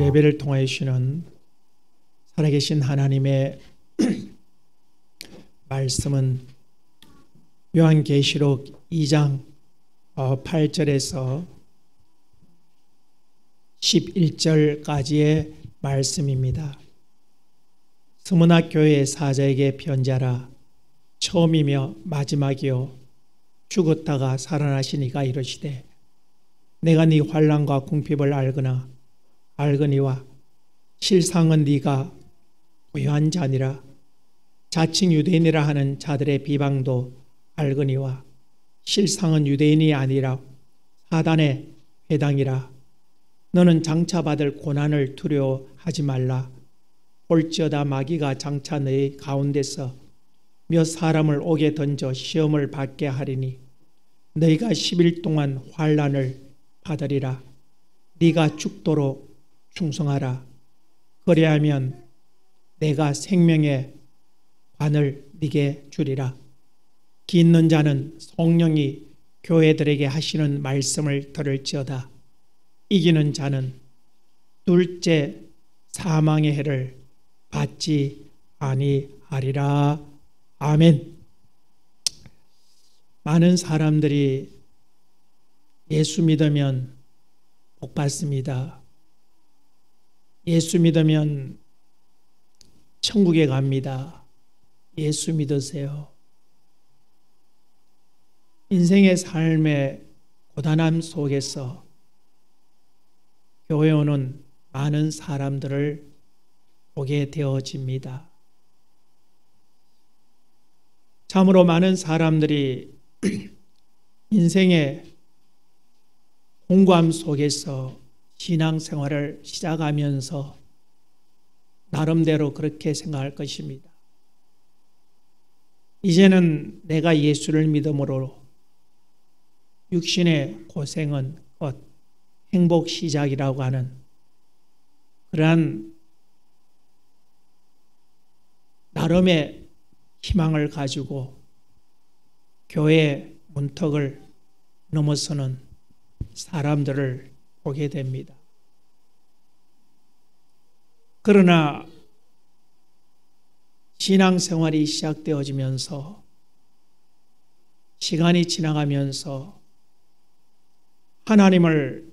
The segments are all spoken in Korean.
예배를 통하여 주시는 살아계신 하나님의 말씀은 요한계시록 2장 8절에서 11절까지의 말씀입니다. 스무나 교회의 사자에게 편지하라. 처음이며 마지막이요 죽었다가 살아나시니가 이르시되 내가 네 환난과 궁핍을 알거니와 실상은 네가 부유한 자니라. 자칭 유대인이라 하는 자들의 비방도 알거니와 실상은 유대인이 아니라 사단의 회당이라. 너는 장차 받을 고난을 두려워하지 말라. 볼지어다 마귀가 장차 너희 가운데서 몇 사람을 옥에 던져 시험을 받게 하리니 너희가 10일 동안 환난을 받으리라. 네가 죽도록 충성하라. 그리하면 내가 생명의 관을 네게 주리라. 기 있는 자는 성령이 교회들에게 하시는 말씀을 들을지어다. 이기는 자는 둘째 사망의 해를 받지 아니하리라. 아멘. 많은 사람들이 예수 믿으면 복 받습니다. 예수 믿으면 천국에 갑니다. 예수 믿으세요. 인생의 삶의 고단함 속에서 교회 오는 많은 사람들을 보게 되어집니다. 참으로 많은 사람들이 인생의 공고함 속에서 신앙생활을 시작하면서 나름대로 그렇게 생각할 것입니다. 이제는 내가 예수를 믿음으로 육신의 고생은 곧 행복 시작이라고 하는 그러한 나름의 희망을 가지고 교회 문턱을 넘어서는 사람들을 보게 됩니다. 그러나 신앙생활이 시작되어지면서 시간이 지나가면서 하나님을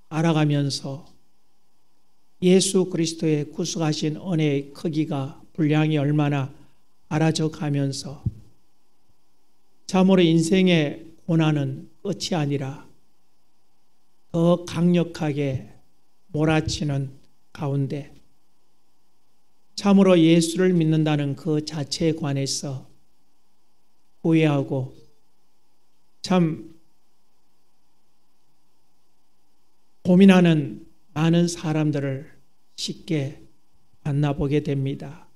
알아가면서 예수 그리스도의 구속하신 은혜의 크기가 분량이 얼마나 알아져 가면서 참으로 인생의 고난은 끝이 아니라 더 강력하게 몰아치는 가운데 참으로 예수를 믿는다는 그 자체에 관해서 후회하고 참 고민하는 많은 사람들을 쉽게 만나보게 됩니다.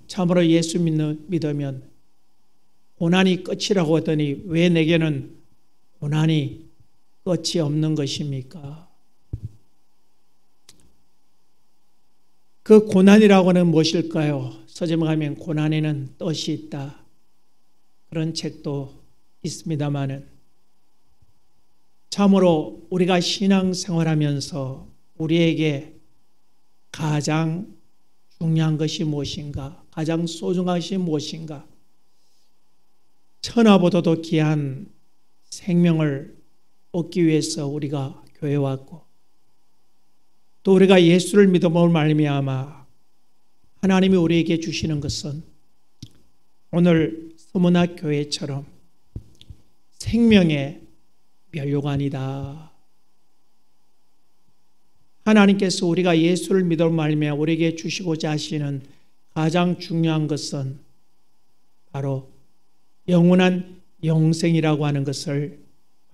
참으로 예수 믿으면 고난이 끝이라고 하더니 왜 내게는 고난이 끝이 없는 것입니까? 그 고난이라고 하는 무엇일까요? 서점에 가면 고난에는 뜻이 있다. 그런 책도 있습니다마는 참으로 우리가 신앙생활하면서 우리에게 가장 중요한 것이 무엇인가? 가장 소중한 것이 무엇인가? 천하보다도 귀한 생명을 얻기 위해서 우리가 교회에 왔고 또 우리가 예수를 믿음으로 말미암아 하나님이 우리에게 주시는 것은 오늘 스무나 교회처럼 생명의 면류관이다. 하나님께서 우리가 예수를 믿음으로 말미암아 우리에게 주시고자 하시는 가장 중요한 것은 바로 영원한 영생이라고 하는 것을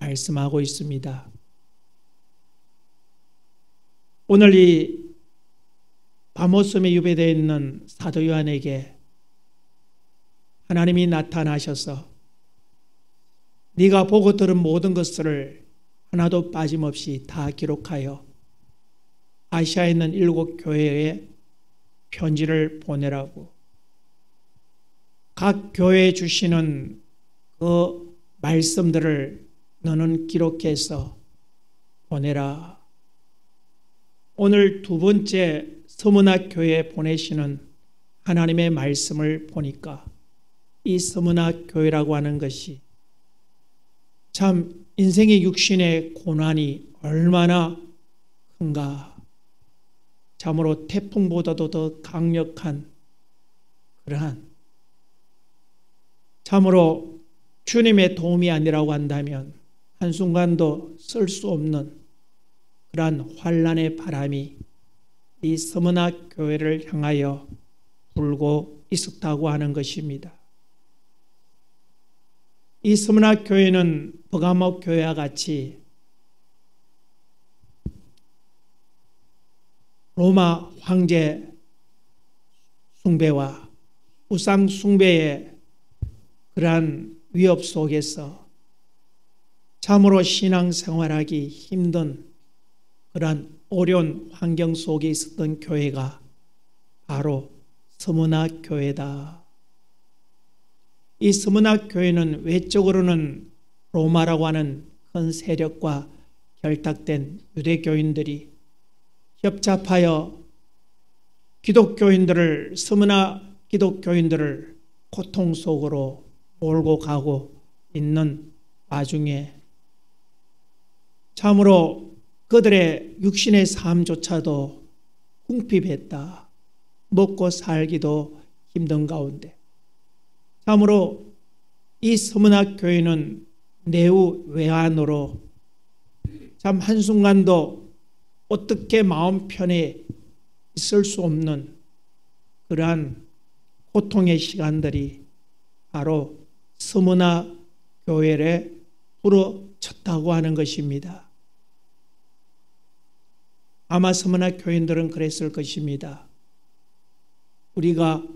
말씀하고 있습니다. 오늘 이 바모섬에 유배되어 있는 사도 요한에게 하나님이 나타나셔서 네가 보고 들은 모든 것을 하나도 빠짐없이 다 기록하여 아시아에 있는 7 교회에 편지를 보내라고 각 교회에 주시는 그 말씀들을 너는 기록해서 보내라. 오늘 두 번째 서문학 교회에 보내시는 하나님의 말씀을 보니까 이 서문학 교회라고 하는 것이 참 인생의 육신의 고난이 얼마나 큰가. 참으로 태풍보다도 더 강력한 그러한, 참으로 주님의 도움이 아니라고 한다면 한순간도 쓸 수 없는 그러한 환란의 바람이 이 서문학 교회를 향하여 불고 있었다고 하는 것입니다. 이 서문학 교회는 버가모 교회와 같이 로마 황제 숭배와 우상 숭배의 그러한 위협 속에서 참으로 신앙생활하기 힘든 그러한 어려운 환경 속에 있었던 교회가 바로 서문학 교회다. 이 서문학 교회는 외적으로는 로마라고 하는 큰 세력과 결탁된 유대교인들이 협잡하여 기독교인들을, 서문학 기독교인들을 고통 속으로 몰고 가고 있는 와중에 참으로 그들의 육신의 삶조차도 궁핍했다. 먹고 살기도 힘든 가운데 참으로 이 서문학 교회는 내후 외환으로 참 한순간도 어떻게 마음 편히 있을 수 없는 그러한 고통의 시간들이 바로 서문학 교회에 부러졌다고 하는 것입니다. 아마 서문학 교인들은 그랬을 것입니다. 우리가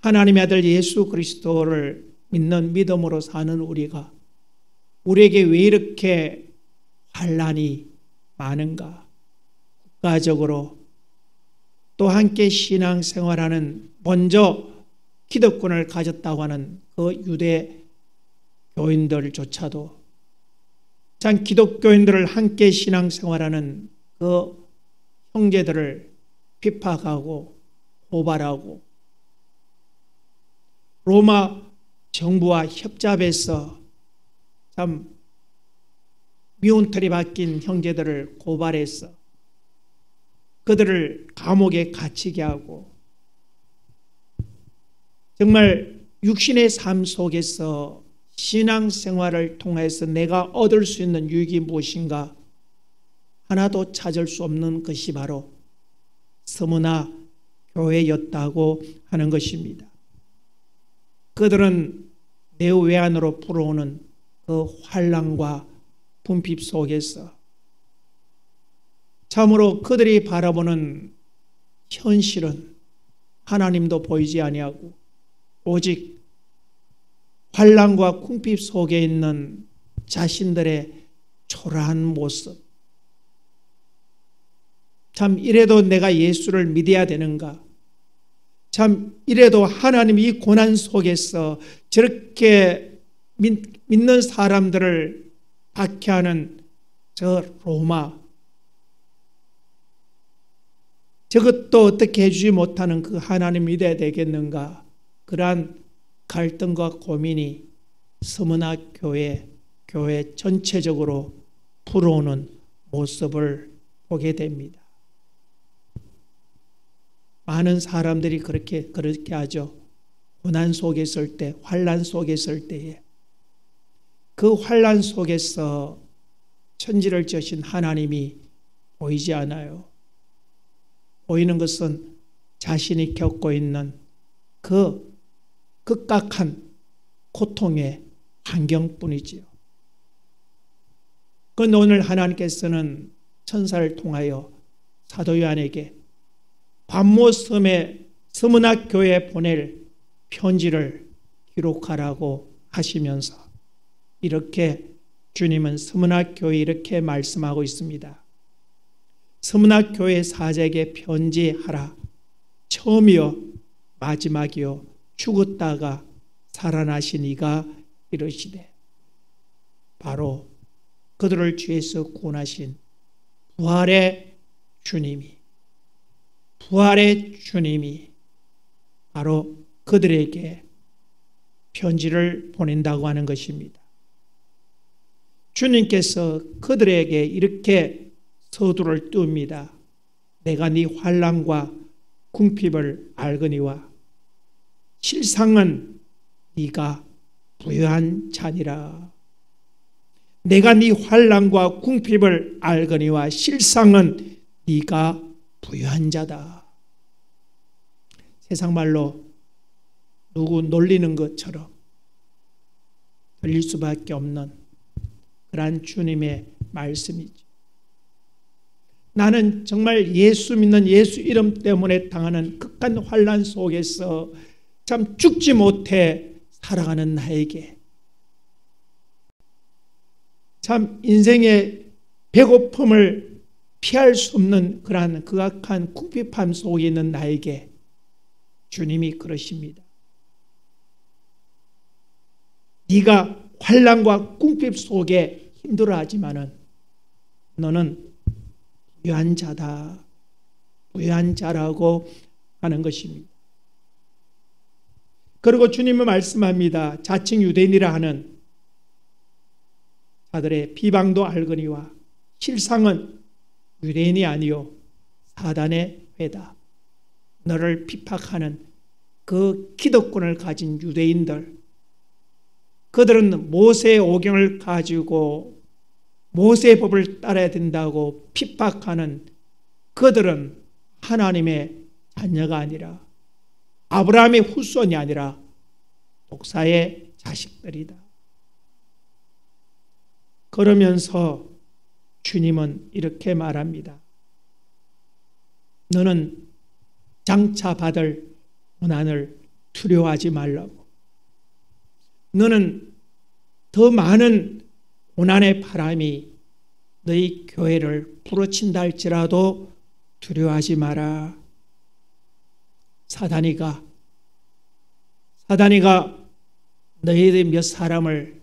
하나님의 아들 예수 그리스도를 믿는 믿음으로 사는 우리에게 왜 이렇게 환난이 많은가? 국가적으로 또 함께 신앙생활하는 먼저 기득권을 가졌다고 하는 그 유대 교인들조차도 참 기독교인들을 함께 신앙생활하는 그 형제들을 핍박하고 고발하고 로마 정부와 협잡해서 참 미운털이 박힌 형제들을 고발해서 그들을 감옥에 갇히게 하고 정말 육신의 삶 속에서 신앙생활을 통해서 내가 얻을 수 있는 유익이 무엇인가 하나도 찾을 수 없는 것이 바로 서문학 교회였다고 하는 것입니다. 그들은 매우 외환으로 불어오는 그 환난과 분핍 속에서 참으로 그들이 바라보는 현실은 하나님도 보이지 아니하고 오직 환난과 궁핍 속에 있는 자신들의 초라한 모습. 참 이래도 내가 예수를 믿어야 되는가? 참 이래도 하나님이 이 고난 속에서 저렇게 믿는 사람들을 박해하는 저 로마, 저것도 어떻게 해주지 못하는 그 하나님 믿어야 되겠는가? 그러한 갈등과 고민이 서문학 교회 전체적으로 불어오는 모습을 보게 됩니다. 많은 사람들이 그렇게 하죠. 고난 속에 있을 때, 환난 속에 있을 때에 그 환난 속에서 천지를 지으신 하나님이 보이지 않아요. 보이는 것은 자신이 겪고 있는 그 극악한 고통의 환경뿐이지요. 그런데 오늘 하나님께서는 천사를 통하여 사도 요한에게 반모섬의 서문학 교회에 보낼 편지를 기록하라고 하시면서 이렇게 주님은 서문학 교회에 이렇게 말씀하고 있습니다. 서문학 교회 사제에게 편지하라. 처음이요 마지막이요 죽었다가 살아나신 이가 이르시되 바로 그들을 죄에서 구원하신 부활의 주님이, 부활의 주님이 바로 그들에게 편지를 보낸다고 하는 것입니다. 주님께서 그들에게 이렇게 서두를 띱니다. 내가 네 환난과 궁핍을 알거니와 실상은 네가 부유한 자니라. 내가 네 환난과 궁핍을 알거니와 실상은 네가 부유한 자다. 세상 말로 누구 놀리는 것처럼 들릴 수밖에 없는 그러한 주님의 말씀이죠. 나는 정말 예수 믿는 예수 이름 때문에 당하는 극한 환난 속에서 참 죽지 못해 살아가는 나에게 참 인생의 배고픔을 피할 수 없는 그러한 극악한 궁핍함 속에 있는 나에게 주님이 그러십니다. 네가 환난과 궁핍 속에 힘들어하지만은 너는 부유한 자다. 부유한 자라고 하는 것입니다. 그리고 주님은 말씀합니다. 자칭 유대인이라 하는 자들의 비방도 알거니와 실상은 유대인이 아니요 사단의 회다. 너를 핍박하는 그 기득권을 가진 유대인들, 그들은 모세의 오경을 가지고 모세의 법을 따라야 된다고 핍박하는 그들은 하나님의 자녀가 아니라 아브라함의 후손이 아니라 독사의 자식들이다. 그러면서 주님은 이렇게 말합니다. 너는 장차 받을 고난을 두려워하지 말라고. 너는 더 많은 고난의 바람이 너희 교회를 부러친다 할지라도 두려워하지 마라. 사단이가 너희들 몇 사람을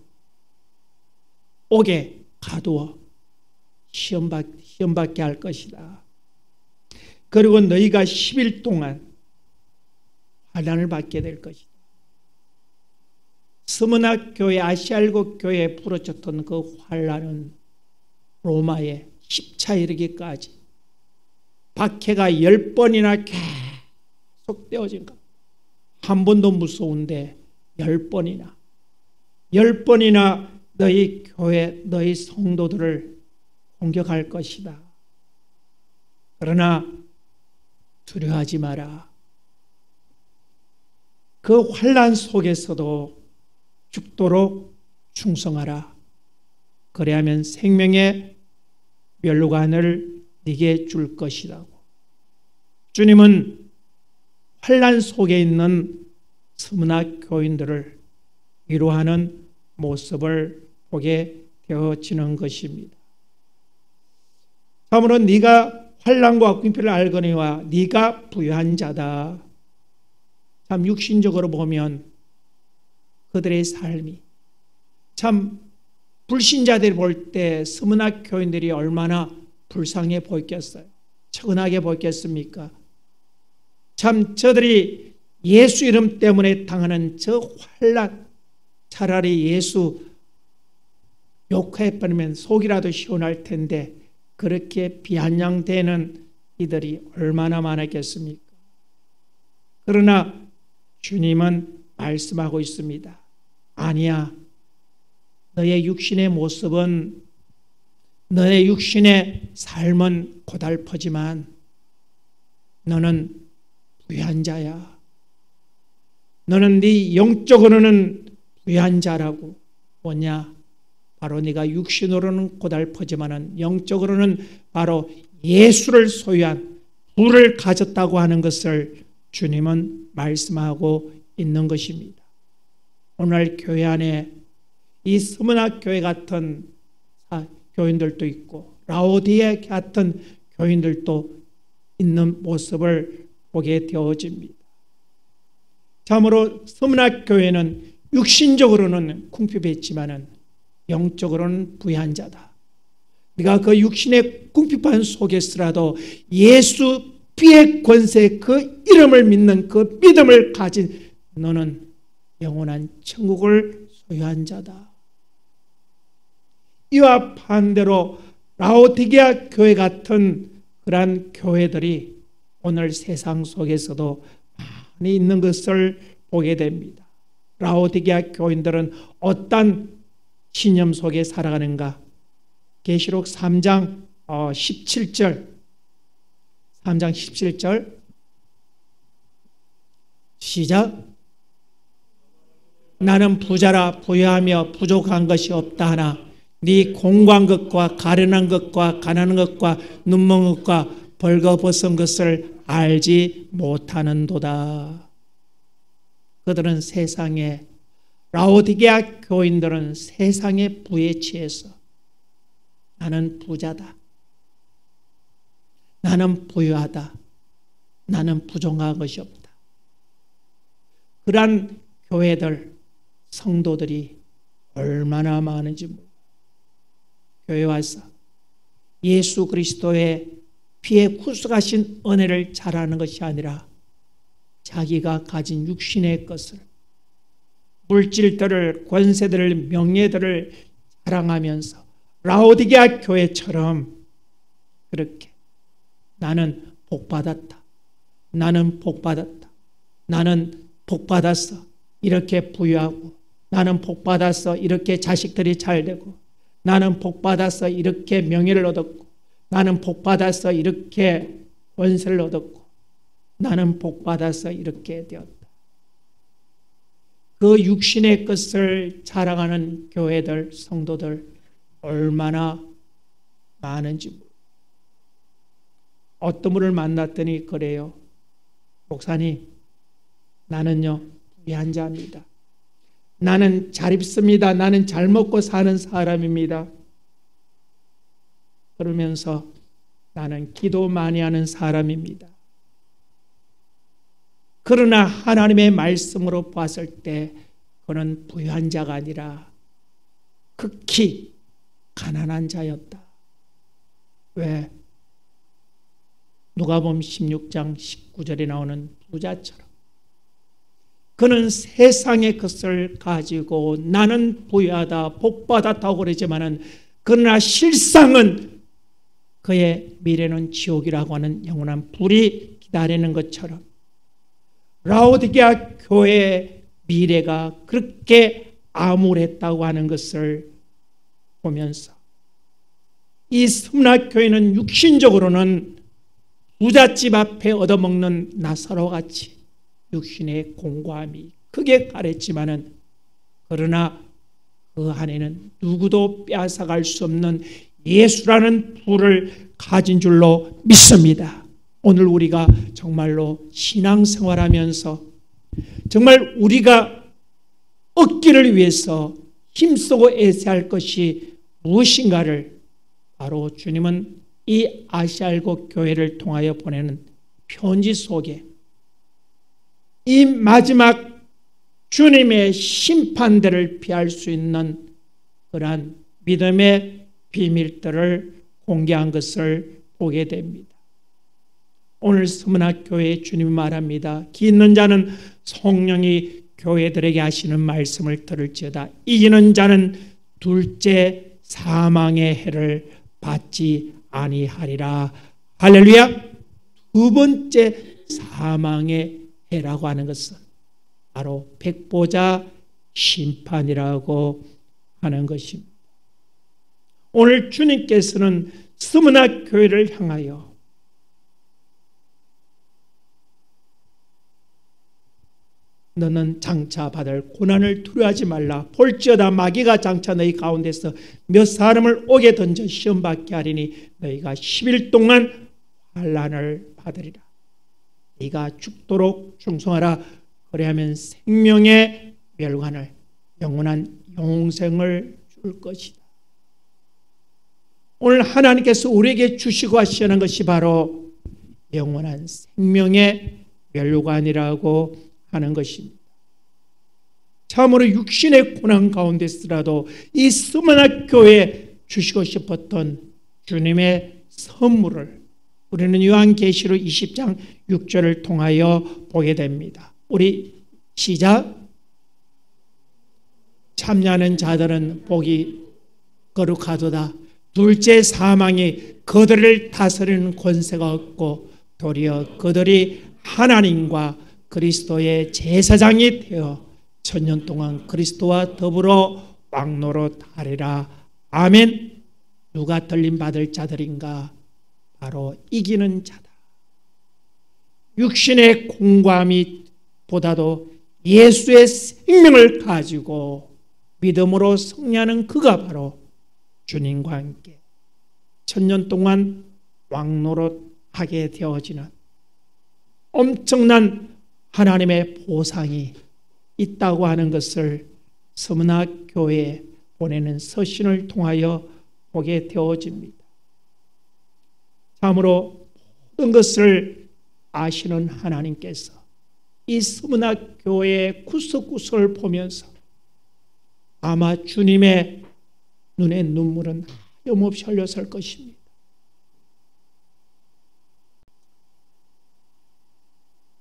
옥에 가두어 시험받게 할 것이다. 그리고 너희가 10일 동안 환난을 받게 될 것이다. 스무나 교회, 아시알고 교회에 부러졌던 그 환난은 로마에 10차 이르기까지 박해가 10번이나 계속 되어진 것. 한 번도 무서운데 10번이나 너희 교회, 너희 성도들을 공격할 것이다. 그러나 두려워하지 마라. 그 환난 속에서도 죽도록 충성하라. 그래야면 생명의 멸류관을 네게 줄 것이라고. 주님은 환난 속에 있는 스무나 교인들을 위로하는 모습을 보게 되어지는 것입니다. 다음으로 네가 환난과 궁핍을 알거니와 네가 부유한 자다. 참 육신적으로 보면 그들의 삶이 참 불신자들 볼 때 스무나 교인들이 얼마나 불쌍해 보였겠어요. 처근하게 보였겠습니까? 참 저들이 예수 이름 때문에 당하는 저 환난, 차라리 예수 욕해버리면 속이라도 시원할 텐데 그렇게 비아냥대는 이들이 얼마나 많았겠습니까? 그러나 주님은 말씀하고 있습니다. 아니야. 너의 육신의 모습은, 너의 육신의 삶은 고달프지만 너는 부유한 자야. 너는 네 영적으로는 부유한 자라고. 뭐냐? 바로 네가 육신으로는 고달프지만 영적으로는 바로 예수를 소유한 부를 가졌다고 하는 것을 주님은 말씀하고 있는 것입니다. 오늘 교회 안에 이 스무나 교회 같은 교인들도 있고 라오디에 같은 교인들도 있는 모습을 보게 되어집니다. 참으로 스무나 교회는 육신적으로는 궁핍했지만은 영적으로는 부유한 자다. 네가 그 육신의 궁핍한 속에서라도 예수 피의 권세, 그 이름을 믿는 그 믿음을 가진 너는 영원한 천국을 소유한 자다. 이와 반대로 라오디게아 교회 같은 그러한 교회들이 오늘 세상 속에서도 많이 있는 것을 보게 됩니다. 라오디게아 교인들은 어떤 신념 속에 살아가는가? 계시록 3장 17절 3장 17절 시작. 나는 부자라 부유하며 부족한 것이 없다 하나 네 공고한 것과 가련한 것과 가난한 것과 눈먼 것과 벌거벗은 것을 알지 못하는도다. 그들은 세상에 라오디게아 교인들은 세상의 부에 취해서 나는 부자다. 나는 부유하다. 나는 부족한 것이 없다. 그러한 교회들, 성도들이 얼마나 많은지 몰라요. 교회 와서 예수 그리스도의 피에 후숙하신 은혜를 자랑하는 것이 아니라 자기가 가진 육신의 것을, 물질들을, 권세들을, 명예들을 자랑하면서 라오디게아 교회처럼 그렇게 나는 복받았다. 나는 복받았다. 나는 복받았어. 이렇게 부유하고 나는 복받았어. 이렇게 자식들이 잘 되고 나는 복받았어. 이렇게 명예를 얻었고 나는 복받았어. 이렇게 권세를 얻었고 나는 복받아서 이렇게 되었다. 그 육신의 것을 자랑하는 교회들, 성도들 얼마나 많은지 모르겠어요. 어떤 분을 만났더니 그래요. 목사님, 나는요 부유한 자입니다. 나는 잘 입습니다. 나는 잘 먹고 사는 사람입니다. 그러면서 나는 기도 많이 하는 사람입니다. 그러나 하나님의 말씀으로 봤을 때 그는 부유한 자가 아니라 극히 가난한 자였다. 왜? 누가복음 16장 19절에 나오는 부자처럼 그는 세상의 것을 가지고 나는 부유하다, 복받았다고 그러지만은 그러나 실상은 그의 미래는 지옥이라고 하는 영원한 불이 기다리는 것처럼 라오디게아 교회의 미래가 그렇게 암울했다고 하는 것을 보면서 이 스무나 교회는 육신적으로는 부잣집 앞에 얻어먹는 나사로 같이 육신의 공고함이 크게 가랬지만은 그러나 그 안에는 누구도 빼앗아갈 수 없는 예수라는 부를 가진 줄로 믿습니다. 오늘 우리가 정말로 신앙생활하면서 정말 우리가 얻기를 위해서 힘쓰고 애써할 것이 무엇인가를 바로 주님은 이 아시아일곱 교회를 통하여 보내는 편지 속에 이 마지막 주님의 심판대를 피할 수 있는 그러한 믿음의 비밀들을 공개한 것을 보게 됩니다. 오늘 스무나 교회에 주님이 말합니다. 기 있는 자는 성령이 교회들에게 하시는 말씀을 들을지어다. 이기는 자는 둘째 사망의 해를 받지 아니하리라. 할렐루야. 두 번째 사망의 해라고 하는 것은 바로 백보자 심판이라고 하는 것입니다. 오늘 주님께서는 스무나 교회를 향하여 너는 장차 받을 고난을 두려워하지 말라. 볼지어다 마귀가 장차 너희 가운데서 몇 사람을 옥에 던져 시험받게 하리니 너희가 10일 동안 환난을 받으리라. 네가 죽도록 충성하라. 그래야면 생명의 멸관을 영원한 영생을 줄 것이다. 오늘 하나님께서 우리에게 주시고 하시는 것이 바로 영원한 생명의 멸관이라고 하는 것입니다. 참으로 육신의 고난 가운데서라도 이 스무나 교회에 주시고 싶었던 주님의 선물을 우리는 요한계시록 20장 6절을 통하여 보게 됩니다. 우리 시작. 참여하는 자들은 복이 거룩하도다. 둘째, 사망이 그들을 다스리는 권세가 없고 도리어 그들이 하나님과 그리스도의 제사장이 되어 천년 동안 그리스도와 더불어 왕노릇하리라. 아멘. 누가 들림받을 자들인가? 바로 이기는 자다. 육신의 공고함이 보다도 예수의 생명을 가지고 믿음으로 승리하는 그가 바로 주님과 함께 천년 동안 왕노릇하게 되어지는 엄청난 하나님의 보상이 있다고 하는 것을 스무나 교회에 보내는 서신을 통하여 보게 되어집니다. 참으로 모든 것을 아시는 하나님께서 이 스무나 교회의 구석구석을 보면서 아마 주님의 눈에 눈물은 하염없이 흘렸을 것입니다.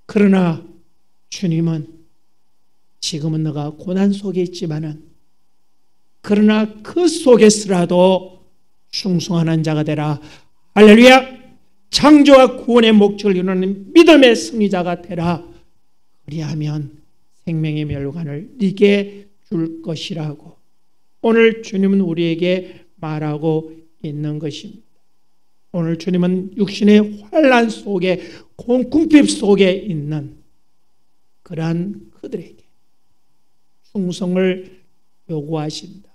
그러나 주님은 지금은 너가 고난 속에 있지만은 그러나 그 속에서라도 충성하는 자가 되라. 할렐루야. 창조와 구원의 목적을 이루는 믿음의 승리자가 되라. 그리하면 생명의 멸관을 네게 줄 것이라고 오늘 주님은 우리에게 말하고 있는 것입니다. 오늘 주님은 육신의 환난 속에 궁핍 속에 있는 그러한 그들에게 충성을 요구하신다.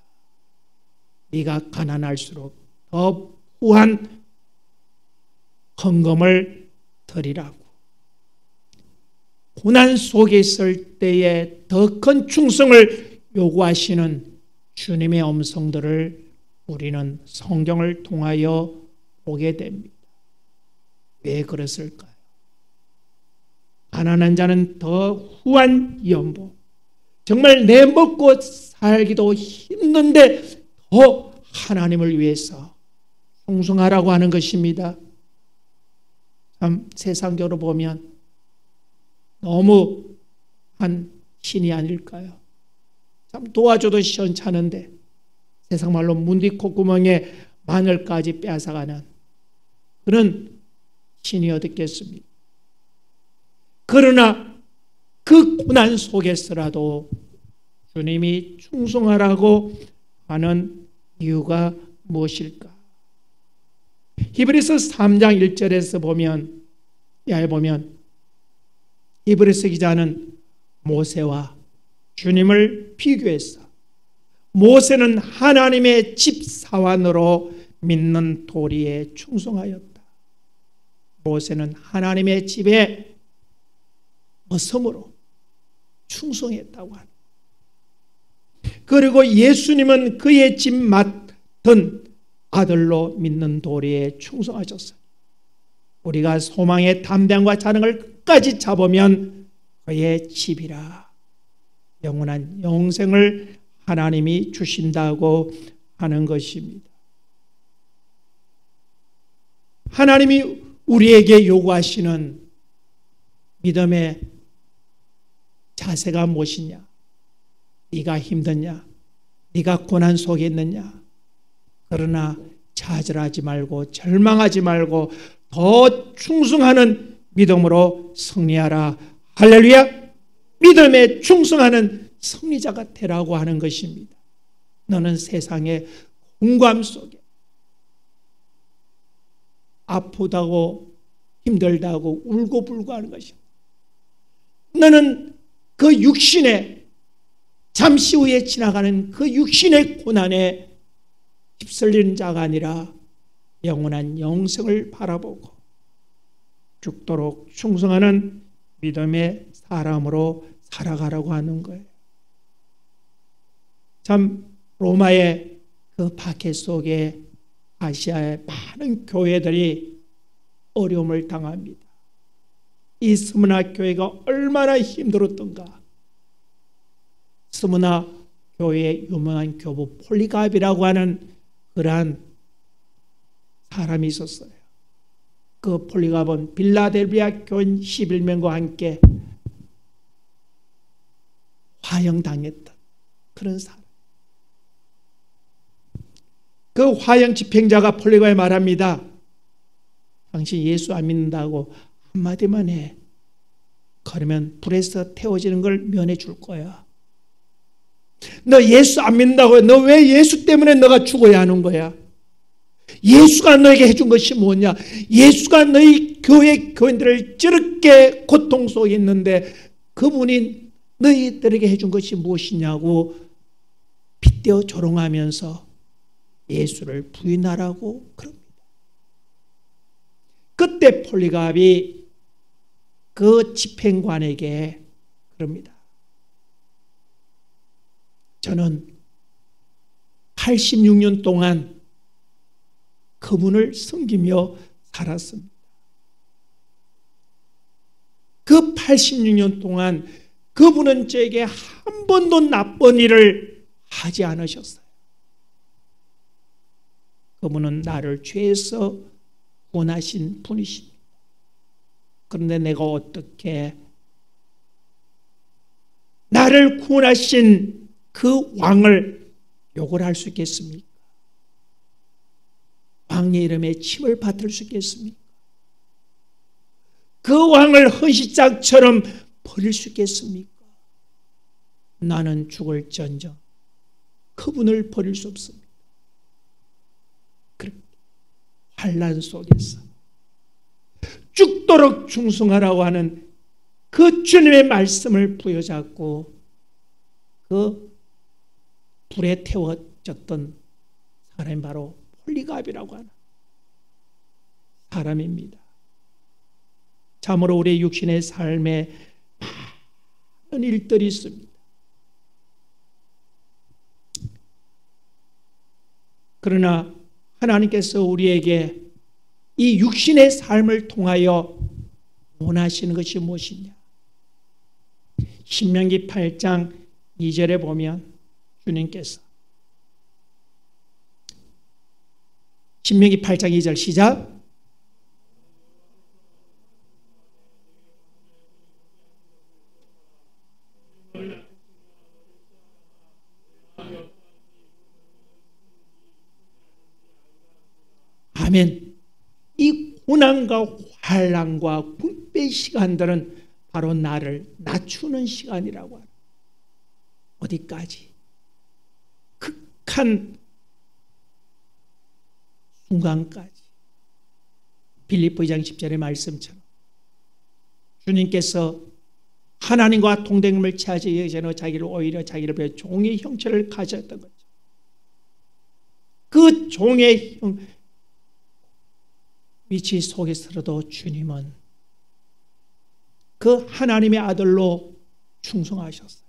네가 가난할수록 더 후한 헌금을 드리라고. 고난 속에 있을 때에 더 큰 충성을 요구하시는 주님의 음성들을 우리는 성경을 통하여 보게 됩니다. 왜 그랬을까요? 가난한 자는 더 후한 연봉, 정말 내 먹고 살기도 힘든데 더 하나님을 위해서 충성하라고 하는 것입니다. 참 세상적으로 보면 너무 한 신이 아닐까요? 참 도와줘도 시원찮은데 세상 말로 문뒤 콧구멍에 마늘까지 빼앗아가는 그런 신이 어딨겠습니까? 그러나 그 고난 속에서라도 주님이 충성하라고 하는 이유가 무엇일까? 히브리서 3장 1절에서 보면 히브리서 기자는 모세와 주님을 비교했어. 모세는 하나님의 집사원으로 믿는 도리에 충성하였다. 모세는 하나님의 집에 머슴으로 충성했다고 하는. 그리고 예수님은 그의 집 맡은 아들로 믿는 도리에 충성하셨어요. 우리가 소망의 담대함과 자랑을 끝까지 잡으면 그의 집이라 영원한 영생을 하나님이 주신다고 하는 것입니다. 하나님이 우리에게 요구하시는 믿음의 자세가 무엇이냐? 네가 힘드냐? 네가 고난 속에 있느냐? 그러나 좌절하지 말고 절망하지 말고 더 충성하는 믿음으로 승리하라. 할렐루야. 믿음에 충성하는 승리자가 되라고 하는 것입니다. 너는 세상의 공고함 속에 아프다고 힘들다고 울고불고 하는 것입니다. 너는 그 육신의 잠시 후에 지나가는 그 육신의 고난에 휩쓸리는 자가 아니라 영원한 영생을 바라보고 죽도록 충성하는 믿음의 사람으로 살아가라고 하는 거예요. 참 로마의 그 박해 속에 아시아의 많은 교회들이 어려움을 당합니다. 이 스무나 교회가 얼마나 힘들었던가. 스무나 교회의 유명한 교부 폴리갑이라고 하는 그러한 사람이 있었어요. 그 폴리갑은 빌라델비아 교인 11명과 함께 화형당했던 그런 사람. 그 화형 집행자가 폴리갑에 말합니다. 당신 예수 안 믿는다고 한마디만 해. 그러면 불에서 태워지는 걸 면해 줄 거야. 너 예수 안 믿는다고 해. 너 왜 예수 때문에 너가 죽어야 하는 거야? 예수가 너에게 해준 것이 뭐냐? 예수가 너희 교회 교인들을 저렇게 고통 속에 있는데 그분이 너희들에게 해준 것이 무엇이냐고 빗대어 조롱하면서 예수를 부인하라고 그럽니다. 그때 폴리갑이 그 집행관에게 그럽니다. 저는 86년 동안 그분을 섬기며 살았습니다. 그 86년 동안 그분은 저에게 한 번도 나쁜 일을 하지 않으셨어요. 그분은 나를 죄에서 구원하신 분이십니다. 그런데 내가 어떻게 나를 구원하신 그 왕을 욕을 할 수 있겠습니까? 왕의 이름에 침을 뱉을 수 있겠습니까? 그 왕을 헌시장처럼 버릴 수 있겠습니까? 나는 죽을지언정 그분을 버릴 수 없습니다. 그렇게 환난 속에서 죽도록 충성하라고 하는 그 주님의 말씀을 부여잡고 그 불에 태워졌던 사람이 바로 폴리갑이라고 하는 사람입니다. 참으로 우리의 육신의 삶에 많은 일들이 있습니다. 그러나 하나님께서 우리에게 이 육신의 삶을 통하여 원하시는 것이 무엇이냐? 신명기 8장 2절에 보면 주님께서 신명기 8장 2절 시작. 아멘. 이 고난과 환난과 분배의 시간들은 바로 나를 낮추는 시간이라고 합니다. 어디까지? 극한 순간까지. 빌립보 2장 10절의 말씀처럼 주님께서 하나님과 동등함을 취하지 위해서는 자기를 오히려 자기를 위해 종의 형체를 가졌던 거죠. 그 종의 위치 속에서도 주님은 그 하나님의 아들로 충성하셨어요.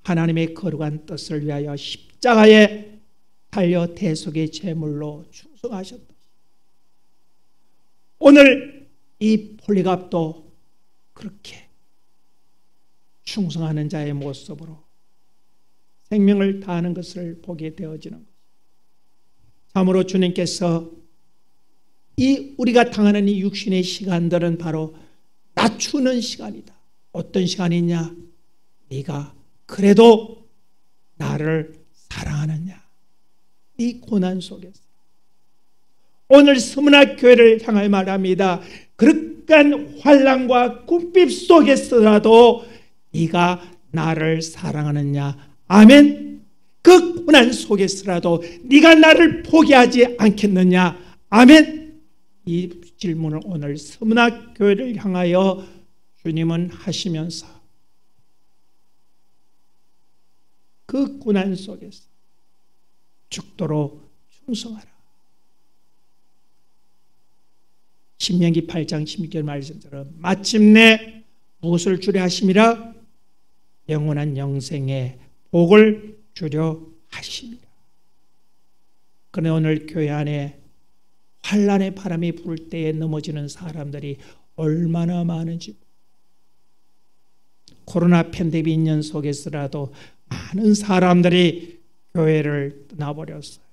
하나님의 거룩한 뜻을 위하여 십자가에 달려 대속의 제물로 충성하셨다. 오늘 이 폴리갑도 그렇게 충성하는 자의 모습으로 생명을 다하는 것을 보게 되어지는 것. 참으로 주님께서 이 우리가 당하는 이 육신의 시간들은 바로 낮추는 시간이다. 어떤 시간이냐? 네가 그래도 나를 사랑하느냐? 이 고난 속에서 오늘 서문학 교회를 향하여 말합니다. 그릇간 환난과 궁핍 속에서라도 네가 나를 사랑하느냐? 아멘. 그 고난 속에서라도 네가 나를 포기하지 않겠느냐? 아멘. 이 질문을 오늘 서문학 교회를 향하여 주님은 하시면서 그 고난 속에서 죽도록 충성하라. 신명기 8장 16절 말씀처럼 마침내 무엇을 주려 하심이라? 영원한 영생에 복을 주려 하심이라. 그런데 오늘 교회 안에 환난의 바람이 불 때에 넘어지는 사람들이 얼마나 많은지, 코로나 팬데믹 인연 속에서라도 많은 사람들이 교회를 떠나버렸어요.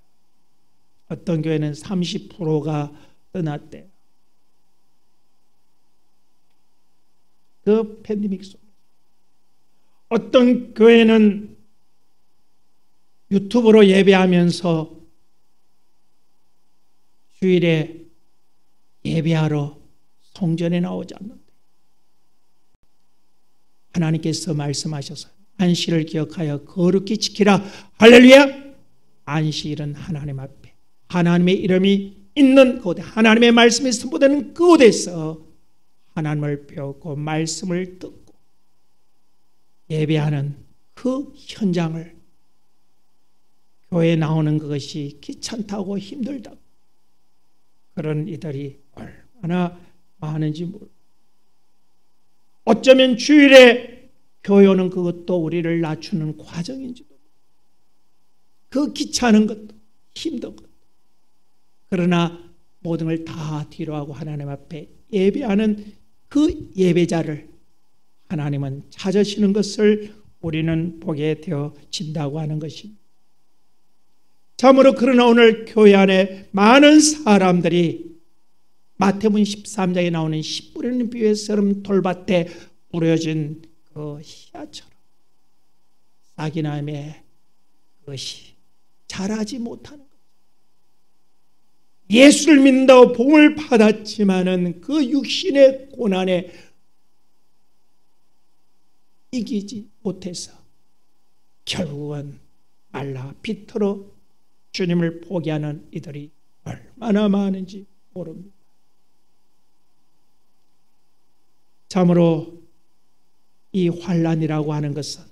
어떤 교회는 30%가 떠났대요. 그 팬데믹 속에. 어떤 교회는 유튜브로 예배하면서 주일에 예배하러 성전에 나오지 않는다. 하나님께서 말씀하셔서 안식일을 기억하여 거룩히 지키라. 할렐루야. 안식일은 하나님 앞에 하나님의 이름이 있는 곳에 하나님의 말씀이 선포되는 그곳에서 하나님을 배우고 말씀을 듣고 예배하는 그 현장을, 교회에 나오는 그것이 귀찮다고 힘들다고 그런 이들이 얼마나 많은지 모르고, 어쩌면 주일에 교회 오는 그것도 우리를 낮추는 과정인지도 모르고, 그 귀찮은 것도 힘든 것도, 그러나 모든 걸 다 뒤로하고 하나님 앞에 예배하는 그 예배자를 하나님은 찾으시는 것을 우리는 보게 되어진다고 하는 것입니다. 참으로 그러나 오늘 교회 안에 많은 사람들이 마태복음 13장에 나오는 씨 뿌리는 비유처럼 돌밭에 뿌려진 그 씨앗처럼 싹이남에 그것이 자라지 못하는 것. 예수를 믿는다고 복음을 받았지만은 그 육신의 고난에 이기지 못해서 결국은 말라 비틀어 주님을 포기하는 이들이 얼마나 많은지 모릅니다. 참으로 이 환난이라고 하는 것은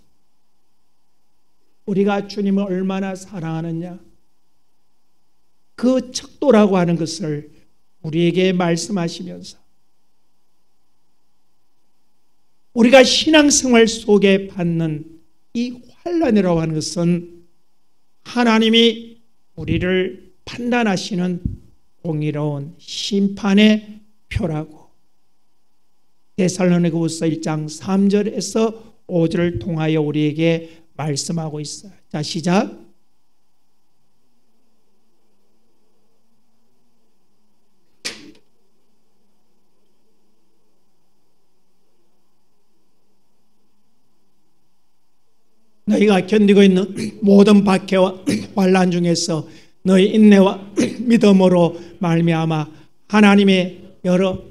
우리가 주님을 얼마나 사랑하느냐, 그 척도라고 하는 것을 우리에게 말씀하시면서 우리가 신앙생활 속에 받는 이 환난이라고 하는 것은 하나님이 우리를 판단하시는 공의로운 심판의 표라고 데살로니가후서 1장 3절에서 5절을 통하여 우리에게 말씀하고 있어요. 자, 시작. 너희가 견디고 있는 모든 박해와 환난 중에서 너희 인내와 믿음으로 말미암아 하나님의 여러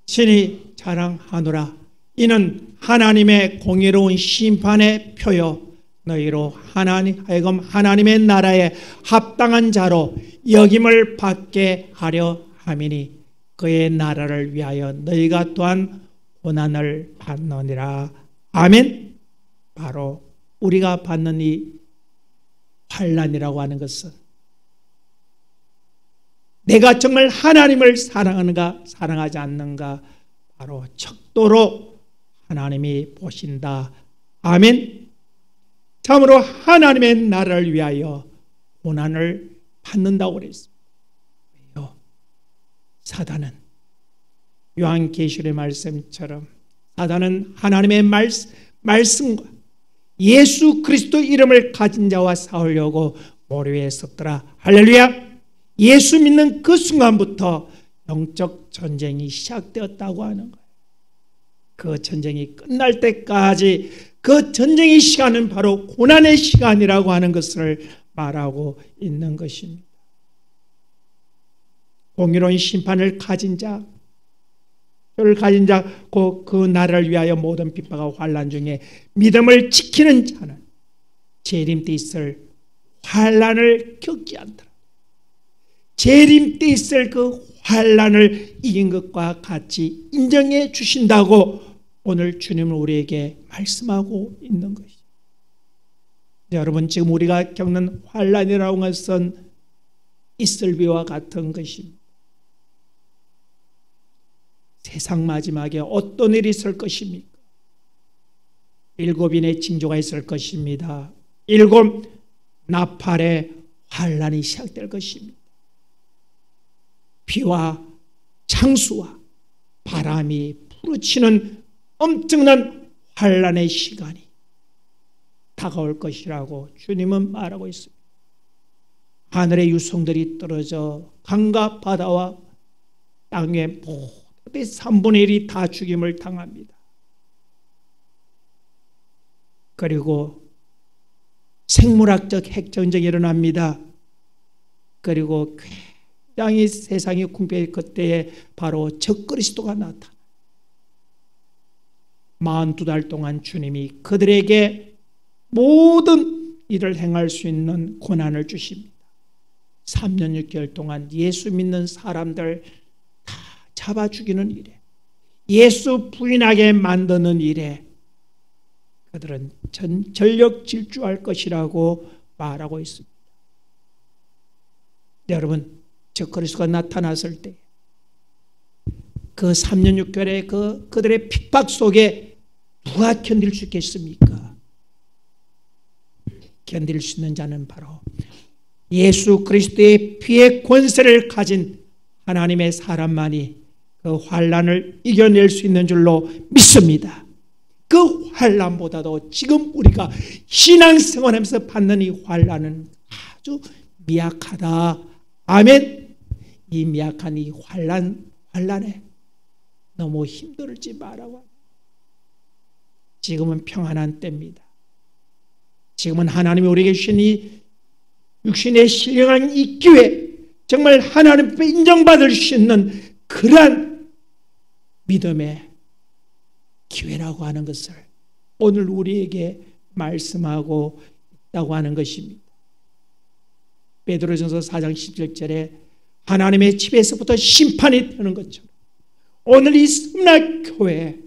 신이 자랑하노라. 이는 하나님의 공의로운 심판의 표요 너희로 하여금 하나님의 나라에 합당한 자로 여김을 받게 하려 함이니 그의 나라를 위하여 너희가 또한 고난을 받느니라. 아멘. 바로 우리가 받는 이 환난이라고 하는 것은 내가 정말 하나님을 사랑하는가 사랑하지 않는가 바로 척도로 하나님이 보신다. 아멘. 참으로 하나님의 나라를 위하여 고난을 받는다고 그랬습니다. 왜요? 사단은 요한계시록의 말씀처럼 사단은 하나님의 말씀과 예수 그리스도 이름을 가진 자와 싸우려고 모류에 섰더라. 할렐루야. 예수 믿는 그 순간부터 영적 전쟁이 시작되었다고 하는 거예요. 그 전쟁이 끝날 때까지 그 전쟁의 시간은 바로 고난의 시간이라고 하는 것을 말하고 있는 것입니다. 공의로운 심판을 가진 자, 그 나라를 위하여 모든 핍박과 환난 중에 믿음을 지키는 자는 재림 때 있을 환난을 겪지 않더라. 재림 때 있을 그 환난을 이긴 것과 같이 인정해 주신다고 오늘 주님은 우리에게 말씀하고 있는 것이죠. 여러분, 지금 우리가 겪는 환난이라고 하는 것은 이슬비와 같은 것입니다. 세상 마지막에 어떤 일이 있을 것입니까? 7인의 징조가 있을 것입니다. 7 나팔의 환난이 시작될 것입니다. 비와 창수와 바람이 부르치는 엄청난 환난의 시간이 다가올 것이라고 주님은 말하고 있습니다. 하늘의 유성들이 떨어져 강과 바다와 땅의 모든 3분의 1이 다 죽임을 당합니다. 그리고 생물학적 핵전쟁이 일어납니다. 그리고 굉장히 세상이 궁핍해 그때에 바로 적그리스도가 나타나 42달 동안 주님이 그들에게 모든 일을 행할 수 있는 권한을 주십니다. 3년 6개월 동안 예수 믿는 사람들 다 잡아 죽이는 일에, 예수 부인하게 만드는 일에 그들은 전력 질주할 것이라고 말하고 있습니다. 여러분, 적그리스도가 나타났을 때 그 3년 6개월의 그들의 핍박 속에 누가 견딜 수 있겠습니까? 견딜 수 있는 자는 바로 예수 그리스도의 피의 권세를 가진 하나님의 사람만이 그 환난을 이겨낼 수 있는 줄로 믿습니다. 그 환난보다도 지금 우리가 신앙생활하면서 받는 이 환난은 아주 미약하다. 아멘. 이 미약한 이 환난에 너무 힘들지 말라고. 지금은 평안한 때입니다. 지금은 하나님이 우리에게 주신 이 육신의 신령한 이 기회, 정말 하나님 앞에 인정받을 수 있는 그러한 믿음의 기회라고 하는 것을 오늘 우리에게 말씀하고 있다고 하는 것입니다. 베드로전서 4장 17절에 하나님의 집에서부터 심판이 되는 것처럼 오늘 이 섬락교회에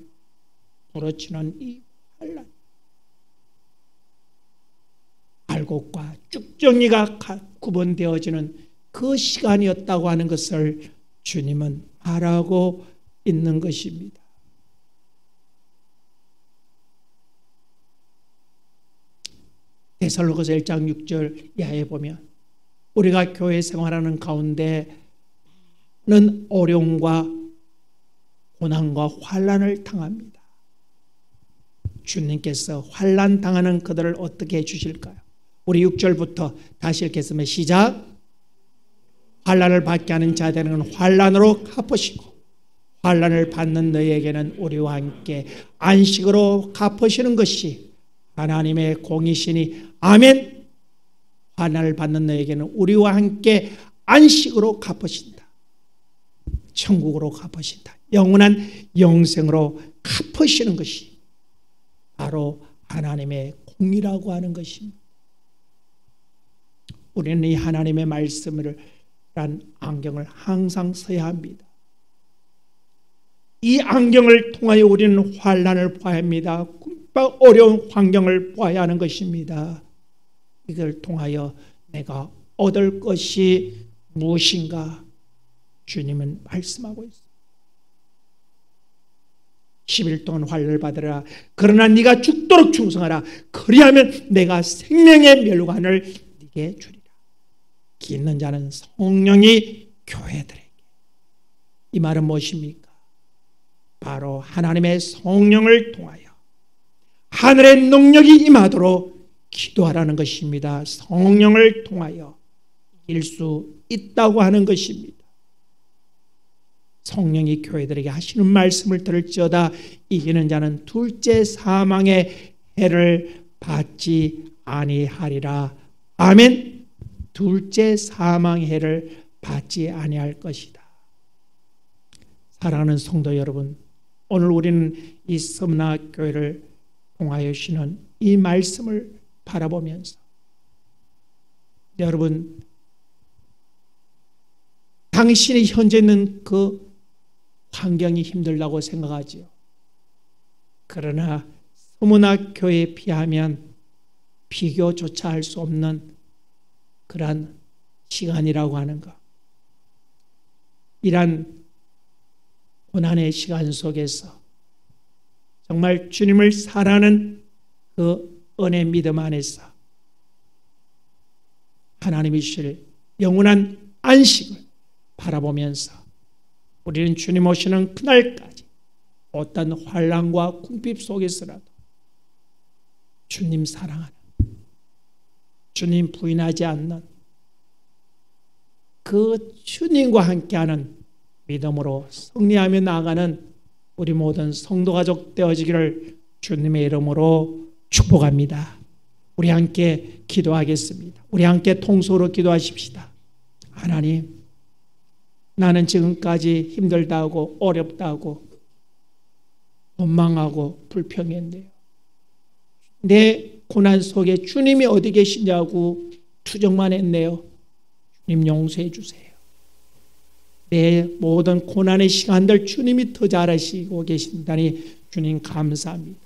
부러치는 이 환난, 알곡과 쭉정이가 구분되어지는 그 시간이었다고 하는 것을 주님은 말하고 있는 것입니다. 데살로니가서 1장 6절 이하에 보면 우리가 교회 생활하는 가운데는 어려움과 고난과 환난을 당합니다. 주님께서 환난 당하는 그들을 어떻게 해주실까요? 우리 6절부터 다시 읽겠습니다. 시작. 환난을 받게 하는 자들은 환난으로 갚으시고 환난을 받는 너희에게는 우리와 함께 안식으로 갚으시는 것이 하나님의 공이시니 아멘. 환난을 받는 너희에게는 우리와 함께 안식으로 갚으신다. 천국으로 갚으신다. 영원한 영생으로 갚으시는 것이 바로 하나님의 공이라고 하는 것입니다. 우리는 이 하나님의 말씀을 란 안경을 항상 써야 합니다. 이 안경을 통하여 우리는 환난을 봐야 합니다. 어려운 환경을 봐야 하는 것입니다. 이걸 통하여 내가 얻을 것이 무엇인가 주님은 말씀하고 있습니다. 10일 동안 환난을 받으라. 그러나 네가 죽도록 충성하라. 그리하면 내가 생명의 멸관을 네게 주리라. 기 있는 자는 성령이 교회들에게. 이 말은 무엇입니까? 바로 하나님의 성령을 통하여 하늘의 능력이 임하도록 기도하라는 것입니다. 성령을 통하여 이길 수 있다고 하는 것입니다. 성령이 교회들에게 하시는 말씀을 들을지어다. 이기는 자는 둘째 사망의 해를 받지 아니하리라. 아멘. 둘째 사망의 해를 받지 아니할 것이다. 사랑하는 성도 여러분, 오늘 우리는 이 섬락교회를 통하여 주시는 이 말씀을 바라보면서 여러분, 당신이 현재 있는 그 환경이 힘들다고 생각하지요. 그러나 서문학교회에 비하면 비교조차 할 수 없는 그러한 시간이라고 하는 것. 이러한 고난의 시간 속에서 정말 주님을 사랑하는 그 은혜 믿음 안에서 하나님이 주실 영원한 안식을 바라보면서 우리는 주님 오시는 그날까지 어떤 환난과 궁핍 속에서라도 주님 사랑하는, 주님 부인하지 않는 그 주님과 함께하는 믿음으로 승리하며 나아가는 우리 모든 성도 가족 되어지기를 주님의 이름으로 축복합니다. 우리 함께 기도하겠습니다. 우리 함께 통소로 기도하십시다. 하나님, 나는 지금까지 힘들다고 어렵다고 원망하고 불평했네요. 내 고난 속에 주님이 어디 계시냐고 투정만 했네요. 주님 용서해 주세요. 내 모든 고난의 시간들 주님이 더 잘 아시고 계신다니 주님 감사합니다.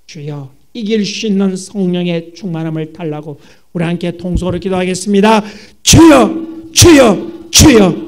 주여, 이길 수 있는 성령의 충만함을 달라고 우리 함께 통소로 기도하겠습니다. 주여, 주여, 주여.